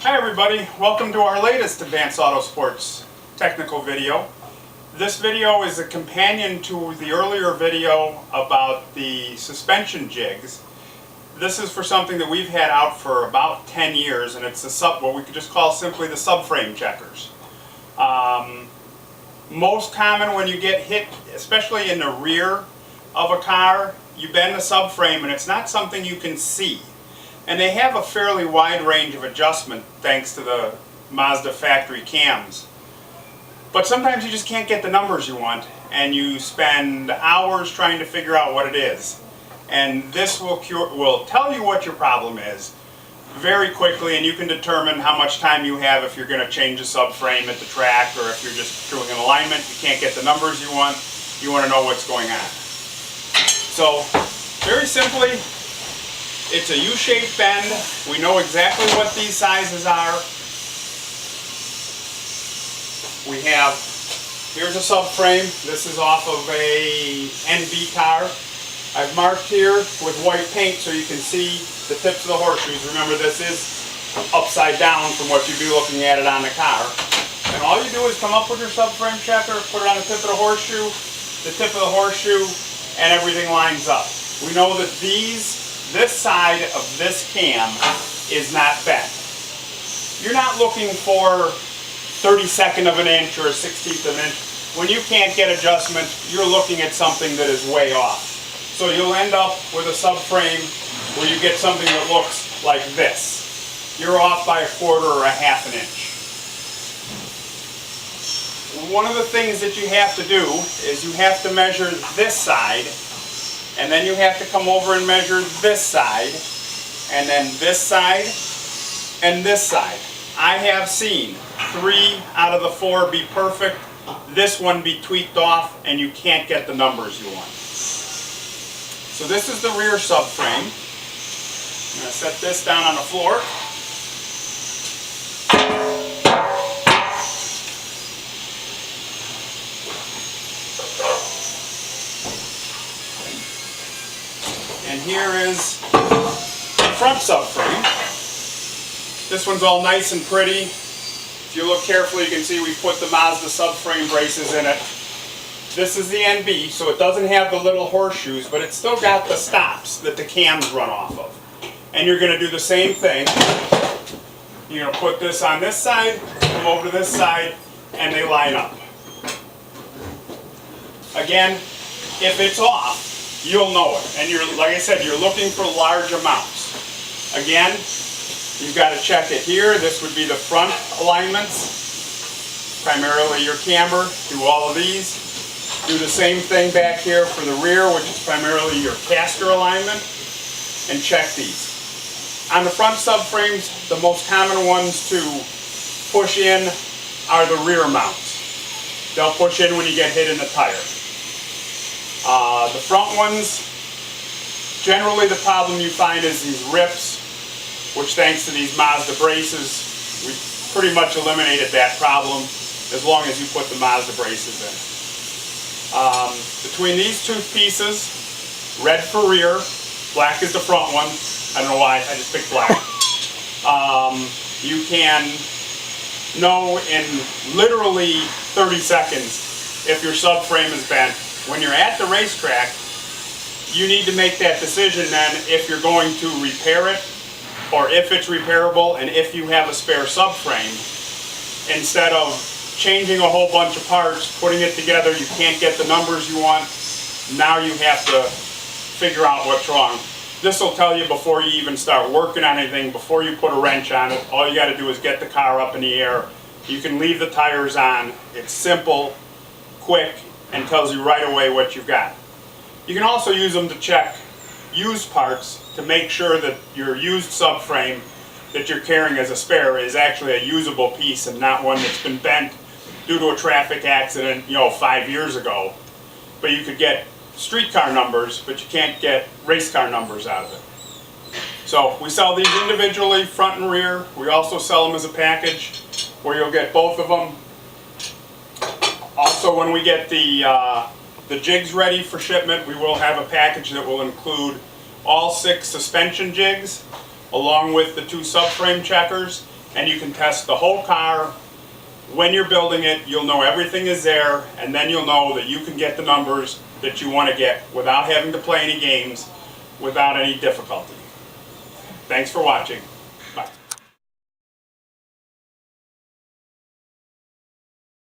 Hi everybody, welcome to our latest Advanced Autosports technical video. This video is a companion to the earlier video about the suspension jigs. This is for something that we've had out for about 10 years, and it's what we could just call simply the subframe checkers. Most common when you get hit, especially in the rear of a car, you bend the subframe and it's not something you can see. And they have a fairly wide range of adjustment thanks to the Mazda factory cams. But sometimes you just can't get the numbers you want and you spend hours trying to figure out what it is. And this will tell you what your problem is very quickly, and you can determine how much time you have if you're going to change a subframe at the track, or if you're just doing an alignment, you can't get the numbers you want to know what's going on. So, very simply, it's a U-shaped bend. We know exactly what these sizes are. We have, here's a subframe. This is off of a NB car. I've marked here with white paint so you can see the tips of the horseshoes. Remember, this is upside down from what you'd be looking at it on the car. And all you do is come up with your subframe checker, put it on the tip of the horseshoe, and everything lines up. We know that this side of this cam is not bent. You're not looking for 32nd of an inch or a 16th of an inch. When you can't get adjustment, you're looking at something that is way off. So you'll end up with a subframe where you get something that looks like this. You're off by a quarter or a half an inch. One of the things that you have to do is you have to measure this side, and then you have to come over and measure this side, and then this side, and this side. I have seen 3 out of the 4 be perfect, this one be tweaked off, and you can't get the numbers you want. So this is the rear subframe. I'm going to set this down on the floor. And here is the front subframe. This one's all nice and pretty. If you look carefully, you can see we put the Mazda subframe braces in it. This is the NB, so it doesn't have the little horseshoes, but it's still got the stops that the cams run off of. And you're going to do the same thing. You're going to put this on this side, come over to this side, and they line up. Again, if it's off, you'll know it. And like I said, you're looking for large amounts. Again, you've got to check it here. This would be the front alignments, primarily your camber. Do all of these. Do the same thing back here for the rear, which is primarily your caster alignment, and check these. On the front subframes, the most common ones to push in are the rear mounts. They'll push in when you get hit in the tire. The front ones, generally the problem you find is these rips, which thanks to these Mazda braces, we pretty much eliminated that problem as long as you put the Mazda braces in. Between these two pieces, red for rear, black is the front one. I don't know why, I just picked black. You can know in literally 30 seconds if your subframe is bent. When you're at the racetrack, you need to make that decision then if you're going to repair it, or if it's repairable, and if you have a spare subframe, instead of changing a whole bunch of parts, putting it together, you can't get the numbers you want. Now you have to figure out what's wrong. This will tell you before you even start working on anything, before you put a wrench on it. All you got to do is get the car up in the air. You can leave the tires on. It's simple, quick, and tells you right away what you've got. You can also use them to check used parts to make sure that your used subframe that you're carrying as a spare is actually a usable piece and not one that's been bent due to a traffic accident, 5 years ago. But you could get street car numbers, but you can't get race car numbers out of it. So we sell these individually, front and rear. We also sell them as a package where you'll get both of them. Also, when we get the jigs ready for shipment, we will have a package that will include all 6 suspension jigs along with the 2 subframe checkers and you can test the whole car. When you're building it, you'll know everything is there, and then you'll know that you can get the numbers that you want to get without having to play any games, without any difficulty. Thanks for watching. Bye.